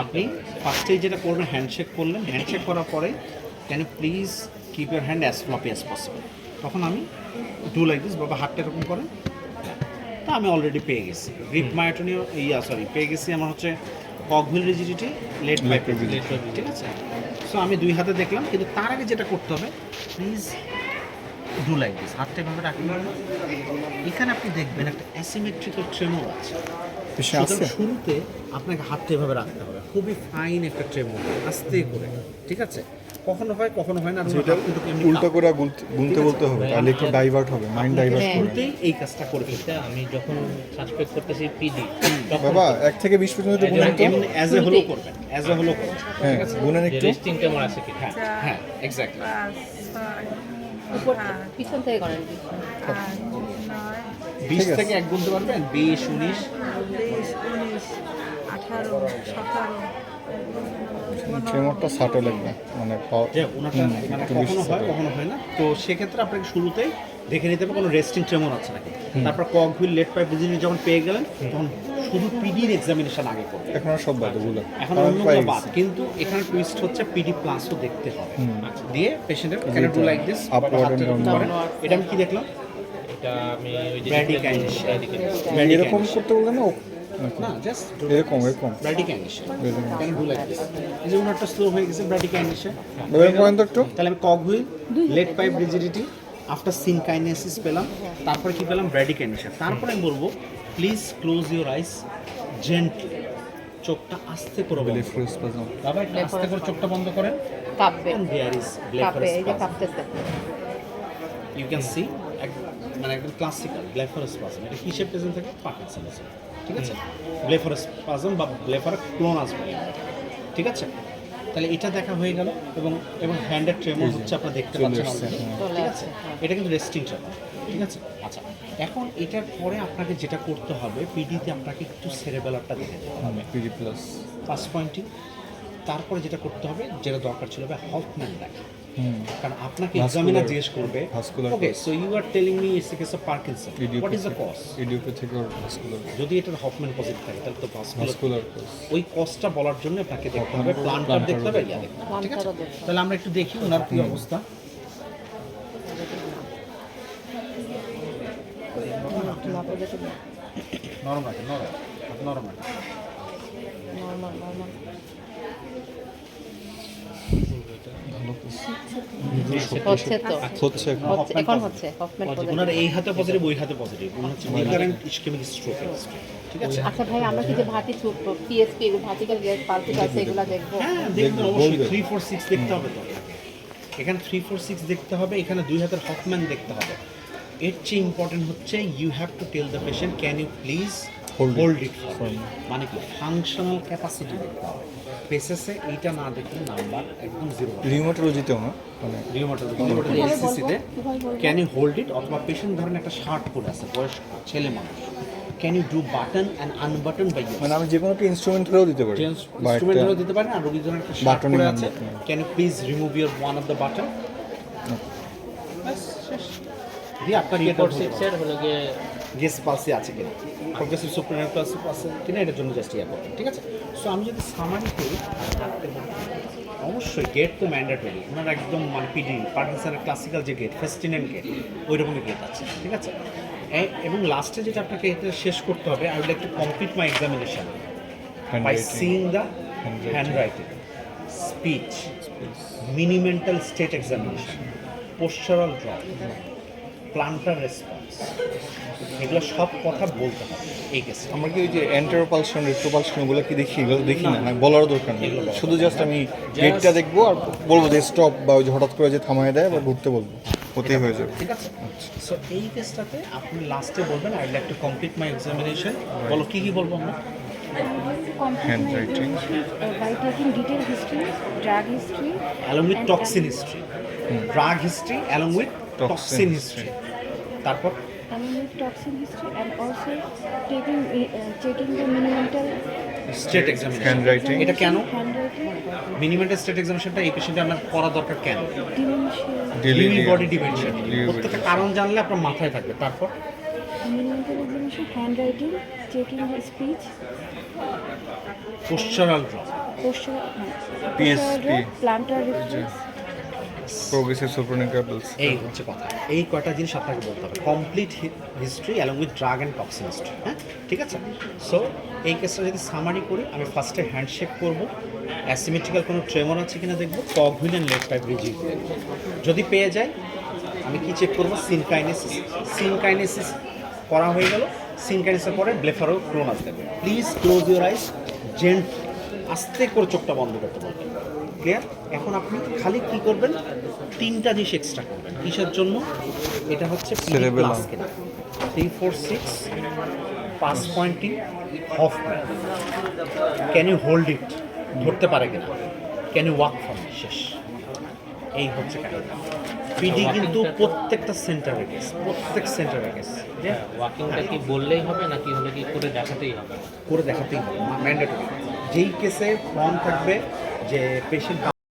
আপনি ফার্স্টেই যেটা করবেন, হ্যান্ডশেক করলেন, হ্যান্ডশেক করার পরে can you please keep your hand as floppy as possible. তখন আমি ডু লাইক দিস, বাবা হাতটা এরকম করেন। তা আমি অলরেডি পেয়ে গেছি গ্রিপ মায়োটোনিও, পেয়ে গেছি আমার হচ্ছে কগহুইল রিজিডিটি, লেট পাইপ রিজিডিটি, ঠিক আছে। সো আমি দুই হাতে দেখলাম, কিন্তু তার আগে যেটা করতে হবে, প্লিজ ডু লাইক দিস, হাতটা এভাবে রাখবেন। এখানে আপনি দেখবেন একটা অ্যাসিমেট্রিক্যাল ট্রেমর আছে। সুতরাং শুরুতে আপনাকে হাতটা এভাবে রাখতে হবে, খুবই ফাইন একটা ট্রেমর, আস্তে করে, ঠিক আছে। কখনো হয় কখনো হয় না, উল্টো করে গুনতে বলতে হবে, তাহলে একটু ডাইভার্ট হবে, মাইন্ড ডাইভার্ট হবে। শুরুতেই এই কাজটা করে ফেলতে। আমি যখন সাসপেক্ট করতেছি পিডি, বাবা 1 থেকে 20 পর্যন্ত গুনেন তো, অ্যাজ এ হলো করবেন, অ্যাজ এ হলো করবেন, হ্যাঁ গুনেন একটু। রেস্টিং কেমন আছে কি? হ্যাঁ হ্যাঁ এক্স্যাক্টলি। উপর পিছন থেকে করেন 20 থেকে 1 গুনতে পারবেন, 20, 19, 18, 17। ট্রেমরটা সাটল লাগবে, মানে যে ওনাটা মানে কখনো হয় কখনো হয় না। তো সেক্ষেত্রে আপনাকে শুরুতেই দেখে নিতে হবে কোনো রেস্টিং ট্রেমর আছে নাকি। তারপর কগহুইল, লেট পাইপ রিজিডিটি যখন পেয়ে গেলেন, তখন শুধু পিডির এক্সামিনেশন আগে করবেন। এখন আর সব বাদ ওগুলো, এখন অন্যগুলো বাদ, কিন্তু এখানে টুইস্ট হচ্ছে পিডি প্লাসও দেখতে হবে। দিয়ে পেশেন্টের can do like this, Upward and downward। এটা আমি কি দেখলাম, এটা আমি ওই যে ব্র্যাডিকাইনেশন। এরকম করতে বললেন না না, জাস্ট এরকম এরকম ব্র্যাডিকাইনেশন, ক্যান ডু লাইক দিস। এই যে ওনারটা স্লো হয়ে গেছে, ব্র্যাডিকাইনেশন। এবার করেন তো একটু। তাহলে আমি কগহুইল, লেট পাইপ রিজিডিটি, আফটার সিনকাইনেসিস পেলাম, তারপরে কি পেলাম, ব্র্যাডিকাইনেশন। তারপরে আমি বলবো please close your eyes gently, চোখটা আস্তে করে বন্ধ করুন। বাবা একটু আস্তে করে চোখটা বন্ধ করেন। কাঁপবে, And there is কাঁপবে, এই যে blepharospasm. কাঁপতেছে। You can see মানে একদম ক্লাসিক্যাল ব্লেফারোস্পাজম। এটা কিসের প্রেজেন্ট থাকে, পার্কিনসন্স, ঠিক আছে। ব্লেফারোস্পাজম বা ব্লেফারোক্লোনাস বলি আমরা, ঠিক আছে। তাহলে এটা দেখা হয়ে গেল, এবং এবং হ্যান্ডের ট্রেমর হচ্ছে, আপনারা দেখতে পাচ্ছেন already, ঠিক আছে। এটা কিন্তু রেস্টিং ট্রেমর, ঠিক আছে। আচ্ছা, এখন এটার পরে আপনাকে যেটা করতে হবে, পিডিতে আপনাকে একটু সেরেবেলারটা দেখে দিতে হবে, পিডি প্লাস। First Poynting. তারপরে যেটা করতে হবে, যেটা দরকার ছিল, হফম্যান দেখা। কারণ আপনাকে এক্সামিনার জিজ্ঞেস করবে, vascular okay so you are telling me it's a case of Parkinson, what is the cause. Idiopathic আর ভাস্কুলার। যদি এটা হফম্যান পজিটিভ থাকে, তাহলে তো ভাস্কুলার, ভাস্কুলার কজ। ওই কজটা বলার জন্য আপনাকে দেখতে হবে, প্লান্টার দেখতে হবে, ইয়া দেখতে হবে, ঠিক আছে। প্লান্টারও দেখতে তাহলে আমরা একটু দেখি ওনার কি অবস্থা। নরম রাখেন, নরম রাখেন। Normal normal. হচ্ছে তো, হচ্ছে এখন। হচ্ছে, এখন হচ্ছে হফম্যান পজিটিভ। ওনার এই হাতে পজিটিভ, ওই হাতে পজিটিভ, ওনার হচ্ছে রিকারেন্ট ইসকেমিক স্ট্রোক, ঠিক আছে। আচ্ছা ভাই, আমরা কি যে পিএসপি এগুলো ভার্টিক্যাল গেট পালসিস আছে এগুলো দেখবো? হ্যাঁ দেখবেন অবশ্যই। 3, 4, 6 দেখতে হবে তো আপনাকে। এখানে 3, 4, 6 দেখতে হবে, এখানে দুই হাতের হফম্যান দেখতে হবে। এর চেয়ে ইম্পর্টেন্ট হচ্ছে you have to tell the patient can you please hold it for me, মানে কি ফাংশনাল ক্যাপাসিটি দেখতে হবে। পেসেসে এইটা না দেখলে নাম্বার একদম জিরো। রিউমাটোলজিতেও না, মানে এলসিসিতে ক্যান ইউ হোল্ড ইট, অথবা পেশেন্ট ধরেন একটা শার্ট পরে আছে, বয়স্ক ছেলে মানুষ, can you do button and unbutton by your, মানে আমি যে কোনো একটা ইনস্ট্রুমেন্ট ধরেও দিতে পারি, বা ইনস্ট্রুমেন্টও দিতে পারেন। আর রোগী ধরেন একটা শার্ট button পরে and আছে, button। Can you please remove your one of the button, দিয়ে আপনার রিপোর্ট 4, 6 এর হলো গিয়ে গেস পালসি আছে কিনা, প্রগ্রেসিভ সুপ্রিনাল পালসি আছে কিনা, এটার জন্য জাস্ট ইয়া করবেন, ঠিক আছে। সো আমি যদি সামারি করি, অবশ্যই গেট তো ম্যান্ডেটরি, ওনার একদম মানে পিডি পার্কিনসনের ক্লাসিক্যাল যে গেট, ফেস্টিনেন গেট, ওই রকমই গেট আছে, ঠিক আছে। এবং লাস্টে যেটা আপনাকে এটা শেষ করতে হবে, I would like to complete my examination by seeing the handwriting, speech, mini mental state examination, postural drop, plantar response, এগুলো সব কথা বলতে হবে এই কেসে। আমরা কি ওই যে এন্টারোপালশন, রেট্রোপালশন ওগুলো কি দেখি? এগুলো দেখি না, না বলার দরকার নেই, শুধু জাস্ট আমি গেটটা দেখবো আর বলবো যে স্টপ, বা ওই যে হঠাৎ করে যে থামায় দেয়, বা ঘুরতে বলবো, হতেই হয়ে যাবে। ঠিক আছে। সো এই কেসটাতে আপনি লাস্টে বলবেন I like to complete my examination. বলো কি কি বলবো আমরা? Handwriting, by taking detailed history, drug history, along with and- toxin history, drug history along with toxin history. তারপর along with toxin history, and also checking the minimental state examination. Handwriting, এটা কেন handwriting, minimum state এক্সামিনেশনটা এই পেশেন্টে আপনার করা দরকার কেন? dementia, daily body dimension, প্রত্যেকটা কারণ জানলে আপনার মাথায় থাকবে। তারপর meaningful examination, handwriting, checking his speech, postural drop, posture, PSP. plantar reflex. Progressive supranuclear palsy. এই হচ্ছে কথা। এই কয়টা জিনিস আপনাকে বলতে হবে, complete history along with drug and toxin history. হ্যাঁ, ঠিক আছে। সো এই কেসটা যদি সামারি করি, আমি ফার্স্টে হ্যান্ডশেক করবো, অ্যাসিমেট্রিক্যাল কোনো ট্রেমর আছে কিনা দেখবো, কগহুইল অ্যান্ড লেফট পাইপ রিজিড দেখবো। যদি পেয়ে যাই আমি কি চেক করবো, সিনকাইনেসিস। সিনকাইনেসিস করা হয়ে গেল, সিনকাইনেসিসের পরে ব্লেফারো ক্লোনাস দেবে। Please close your eyes, gent, আস্তে করে চোখটা বন্ধ করতে বলবেন। ক্লিয়ার? এখন আপনি খালি কি করবেন, তিনটা জিনিস এক্সট্রা করবেন। কিসের জন্য? এটা হচ্ছে Cerebellum. 346 past pointing of. Can you hold it, ধরতে পারে কিনা, ক্যান ইউ ওয়াক ফ্রম, শেষ। এই হচ্ছে কাহিনী। পিডি কিন্তু প্রত্যেকটা সেন্টারে গেছে, প্রত্যেক সেন্টারে গেছে। ওয়াকিংটা কি বললেই হবে নাকি হলে কি করে দেখাতেই হবে? করে দেখাতেই হবে, ম্যান্ডেটরি। যেই কেসে ফর্ম থাকবে যে পেশেন্ট